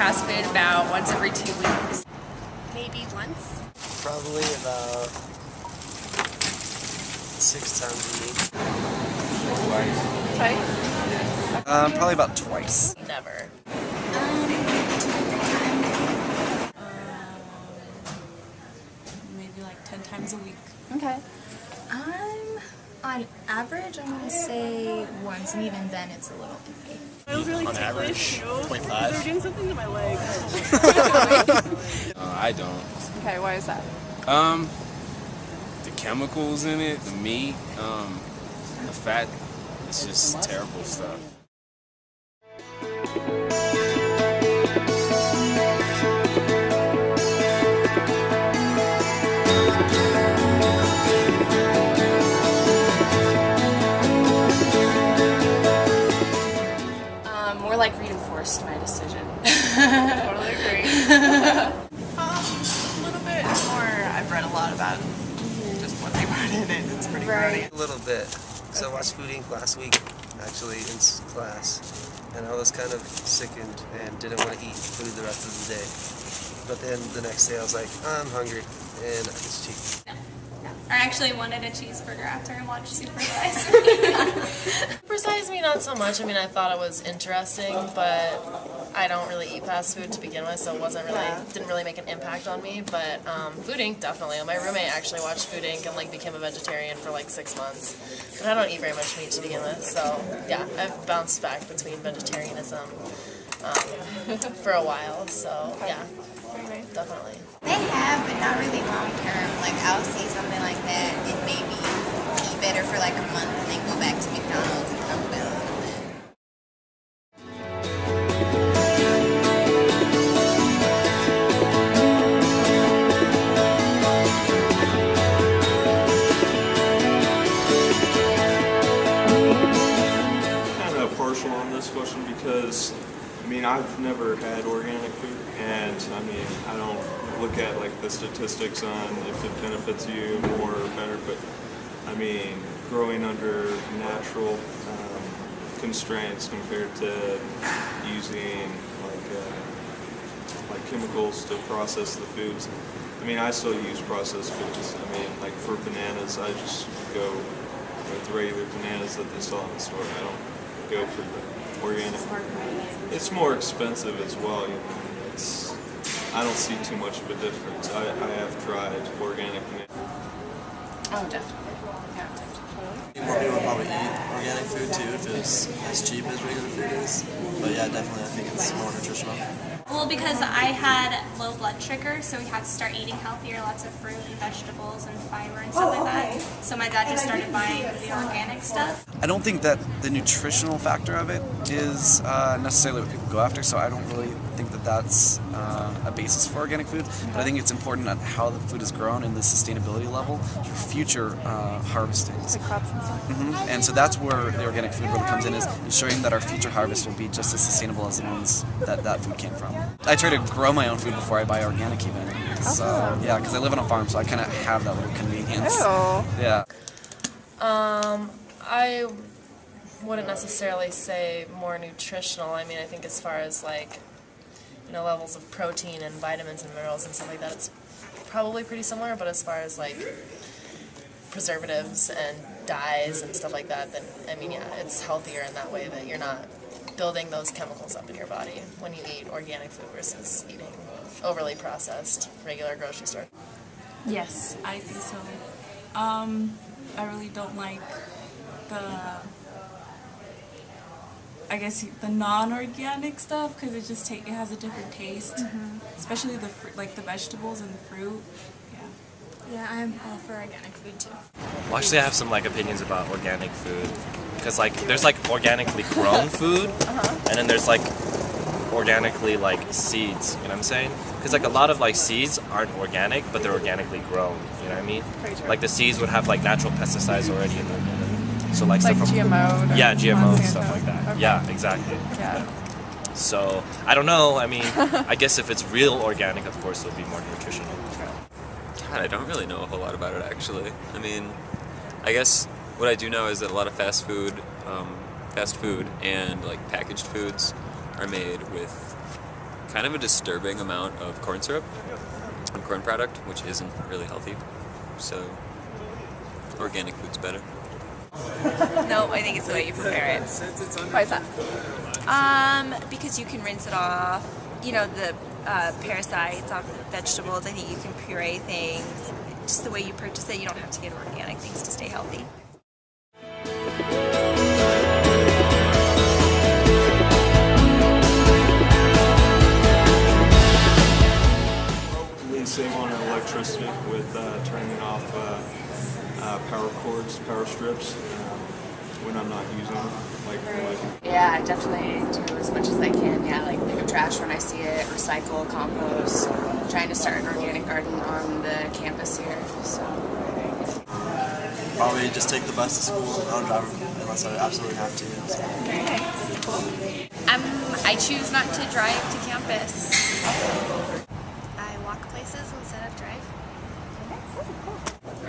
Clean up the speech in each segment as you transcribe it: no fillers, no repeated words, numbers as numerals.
fast food about once every 2 weeks. Maybe once. Probably about 6 times a week. Twice? Probably about twice. Never. Maybe like 10 times a week. Okay. On average, I'm gonna say once, and even then it's a little iffy. I was really ticklish. 0.5. They're doing something to my leg. I don't. Okay, why is that? The chemicals in it, the meat, the fat, it's just terrible stuff. More like reinforced my decision. Totally agree. A little bit more. I've read a lot about just what they put in it. It's pretty grody. A little bit. So I watched Food Inc. last week, actually, in class. And I was kind of sickened and didn't want to eat food the rest of the day. But then the next day I was like, I'm hungry, and I just cheat. I actually wanted a cheeseburger after I watched Super Size. Super Size Me, not so much. I mean, I thought it was interesting, but I don't really eat fast food to begin with, so it didn't really make an impact on me. But Food Inc. definitely. My roommate actually watched Food Inc. and became a vegetarian for 6 months. But I don't eat very much meat to begin with, so yeah, I've bounced back between vegetarianism for a while. So yeah, definitely. They have, but not really long term. I'll see something like that and maybe eat better for a month and then go back to McDonald's and Taco Bell and all that. Kind of partial on this question because, I've never had organic food, and I don't look at the statistics on if it benefits you more or better, but growing under natural constraints compared to using chemicals to process the foods. I still use processed foods. For bananas, I just go with regular bananas that they sell in the store. I don't go for the organic. It's more expensive as well. I don't see too much of a difference. I have tried organic bananas. Oh, definitely. Yeah. More people would probably eat organic food too if it was as cheap as regular food is. But yeah, definitely I think it's more nutritional. Well, because I had low blood sugar, so we had to start eating healthier, lots of fruit and vegetables and fiber and stuff like that. So my dad just started buying the organic stuff. I don't think that the nutritional factor of it is necessarily what people go after, so I don't really think that that's a basis for organic food. But I think it's important on how the food is grown and the sustainability level for future harvestings. The crops and stuff. And so that's where the organic food really comes in, is ensuring that our future harvest will be just as sustainable as the ones that food came from. I try to grow my own food before I buy organic even. So, yeah, because I live on a farm, so I kind of have that little convenience. Oh. Yeah. I wouldn't necessarily say more nutritional. I think as far as levels of protein and vitamins and minerals and stuff like that, it's probably pretty similar. But as far as preservatives and dyes and stuff like that, then yeah, it's healthier in that way that you're not building those chemicals up in your body when you eat organic food versus eating overly processed regular grocery store. Yes, I think so. I really don't like the non-organic stuff because it has a different taste, especially the vegetables and the fruit. Yeah, I'm all for organic food too. Well, actually, I have some opinions about organic food because there's organically grown food, and then there's organically seeds. You know what I'm saying? Because a lot of seeds aren't organic, but they're organically grown. You know what I mean? The seeds would have natural pesticides already in them. So stuff from GMO. Yeah, GMO and stuff like that. Okay. Yeah, exactly. Yeah. So I don't know. I guess if it's real organic, of course, it'll be more nutritional. God, I don't really know a whole lot about it actually. I guess what I do know is that a lot of fast food and packaged foods are made with kind of a disturbing amount of corn syrup and corn product, which isn't really healthy. So organic food's better. No, I think it's the way you prepare it. Why is that? Because you can rinse it off, you know, the parasites off the vegetables. I think you can puree things. Just the way you purchase it, you don't have to get organic things to stay healthy. Really save on electricity with turning off power cords, power strips when I'm not using them. Yeah, I definitely do as much as I can. Yeah, like pick up trash when I see it, recycle, compost. Trying to start an organic garden on the campus here. So probably just take the bus to school. I don't drive unless I absolutely have to. So. Okay, cool. I choose not to drive to campus. I walk places instead of drive.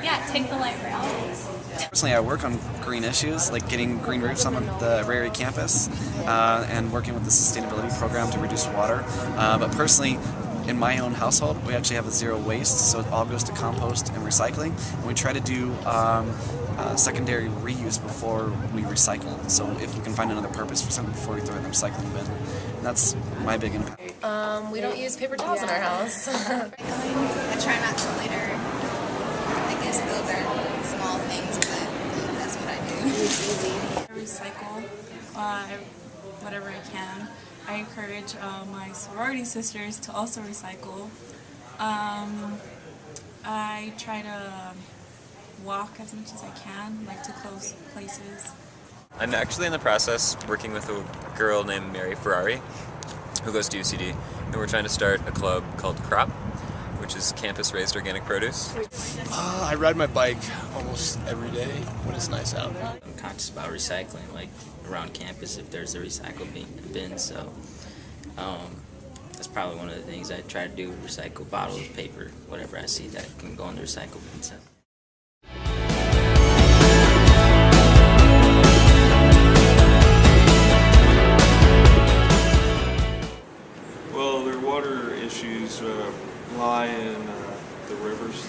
Yeah, take the light rail. Personally, I work on green issues, like getting green roofs on the Rary campus and working with the sustainability program to reduce water. But personally, in my own household, we actually have a zero waste, so it all goes to compost and recycling. And we try to do secondary reuse before we recycle. So if we can find another purpose for something before we throw it in the recycling bin. And that's my big impact. We don't use paper towels in our house. I try not to litter. I guess those are small things, but that's what I do. I recycle whatever I can. I encourage my sorority sisters to also recycle. I try to walk as much as I can, like to close places. I'm actually in the process working with a girl named Mary Ferrari who goes to UCD, and we're trying to start a club called Crop, which is campus-raised organic produce. I ride my bike almost every day when it's nice out. I'm conscious about recycling, like around campus if there's a recycle bin, so that's probably one of the things I try to do, recycle bottles, paper, whatever I see that can go in the recycle bin. So. Well, their water issues lie in the rivers,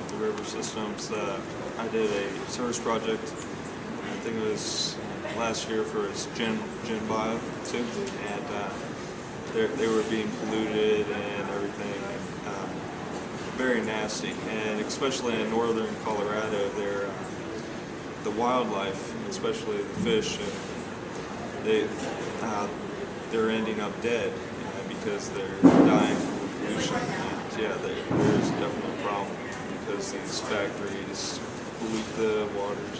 the river systems. I did a service project, I think it was last year for its Gen Bio too, and they were being polluted and everything, very nasty. And especially in northern Colorado, the wildlife, especially the fish, they're ending up dead because they're dying from pollution. And yeah, there's definitely a problem because these factories pollute the waters.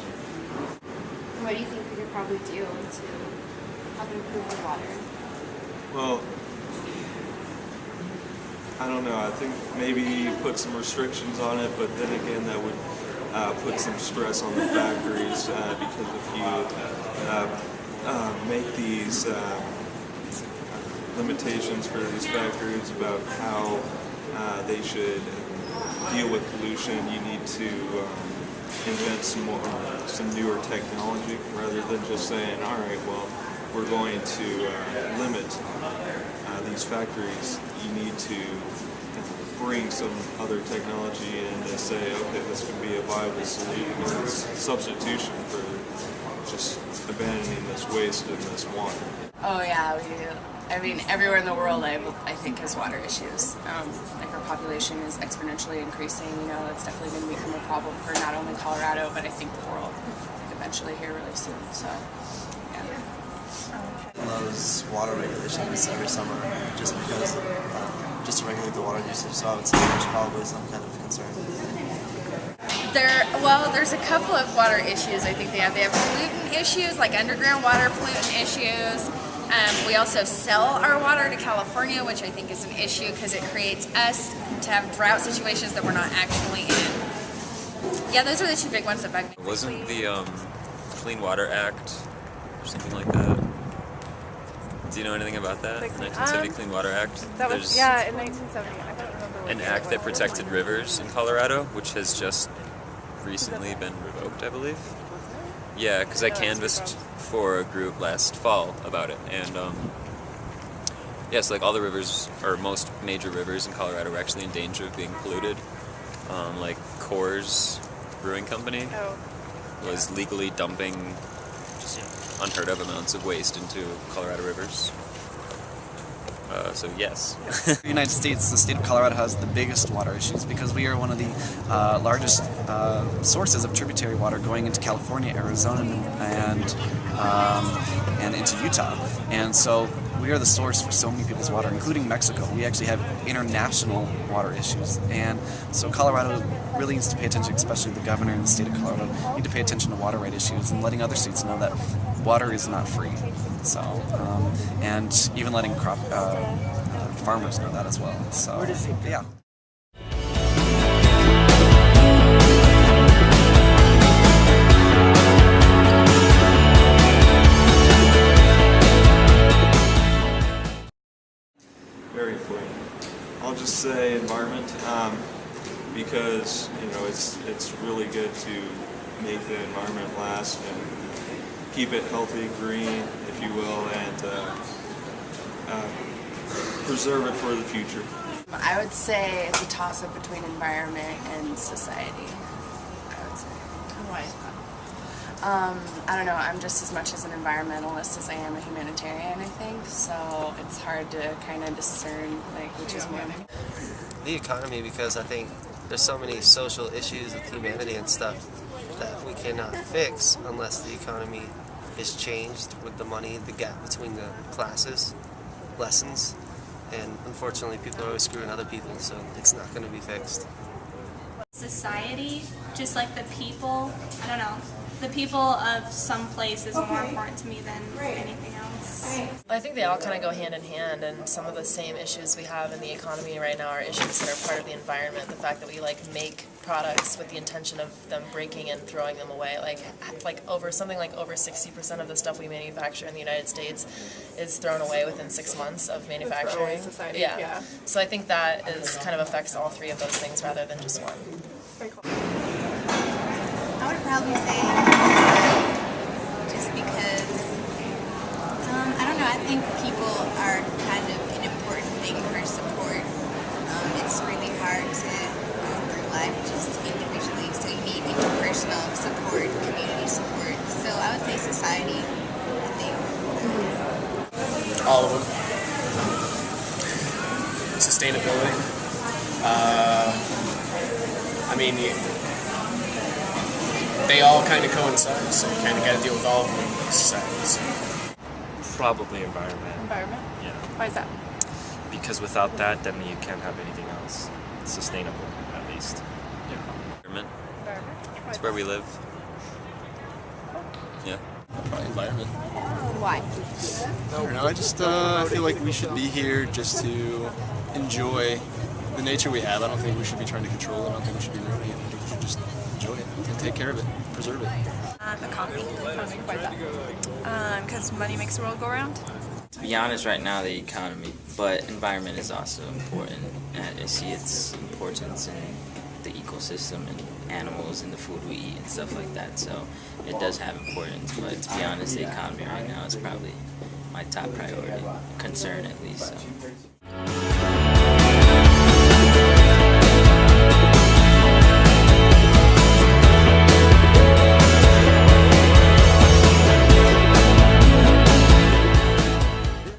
What do you think we could probably do to help improve the water? Well, I don't know. I think maybe put some restrictions on it, but then again, that would put some stress on the factories because if you make these limitations for these factories about how they should deal with pollution, you need to invent some newer technology rather than just saying, all right, well, we're going to limit these factories. You need to bring some other technology in to say, okay, this could be a viable substitution for just abandoning this waste in this water. Oh yeah, I mean, everywhere in the world, I think, has water issues. Like our population is exponentially increasing. You know, it's definitely going to become a problem for not only Colorado, but I think the world. Eventually, here really soon. So, yeah. Those water regulations every summer, just because, just to regulate the water usage. So I would say there's probably some kind of concern. There's a couple of water issues I think they have. They have pollutant issues, like underground water pollutant issues. We also sell our water to California, which I think is an issue because it creates us to have drought situations that we're not actually in. Yeah, those are the two big ones that bug me. Wasn't the Clean Water Act or something like that? Do you know anything about that? The 1970 Clean Water Act? That was, yeah, in 1970. I don't remember. An act that protected rivers in Colorado, which has just recently been revoked, I believe. Yeah, because I canvassed for a group last fall about it, and Yes, like all the rivers, or most major rivers in Colorado, are actually in danger of being polluted. Like Coors Brewing Company was legally dumping just unheard of amounts of waste into Colorado rivers. So yes. In the United States, the state of Colorado has the biggest water issues because we are one of the largest sources of tributary water going into California, Arizona, and into Utah. And so we are the source for so many people's water, including Mexico. We actually have international water issues. And so Colorado really needs to pay attention, especially the governor and the state of Colorado need to pay attention to water right issues and letting other states know that water is not free. So, and even letting farmers know that as well. So, yeah. Very important. I'll just say environment, because it's really good to make the environment last and keep it healthy, green, if you will, and preserve it for the future. I would say it's a toss-up between environment and society. I would say. Why? I don't know. I'm just as much as an environmentalist as I am a humanitarian, I think. So it's hard to kind of discern like which is more. The economy, because I think there's so many social issues with humanity and stuff that we cannot fix unless the economy is changed with the money, the gap between the classes lessens, and unfortunately people are always screwing other people, so it's not going to be fixed. Society, just like the people, I don't know, the people of some place is more important to me than anything else. I think they all kind of go hand in hand, and some of the same issues we have in the economy right now are issues that are part of the environment. The fact that we make products with the intention of them breaking and throwing them away, like over 60% of the stuff we manufacture in the United States is thrown away within 6 months of manufacturing. Society. Yeah. So I think that is kind of affects all three of those things rather than just one. Very cool. I would probably say just because, I don't know, I think people are kind of an important thing for support. It's really hard to go through life just individually, so you need interpersonal support, community support. So I would say society, I think. All of them. Sustainability. They all kind of coincide, so you kind of got to deal with all of them in societies. Probably environment. Environment? Yeah. Why is that? Because without that, then you can't have anything else sustainable, at least. Yeah. Environment. Environment? It's where we live. Yeah. Probably environment. Why? I don't know, I just feel like we should be here just to enjoy the nature we have. I don't think we should be trying to control it. I don't think we should be ruining it. I think we should just enjoy it and take care of it, preserve it. Economy. Why is that? Because money makes the world go around. To be honest, right now the economy, but environment is also important. And I see its importance in the ecosystem and animals and the food we eat and stuff like that. So it does have importance. But to be honest, the economy right now is probably my top priority, concern at least. So.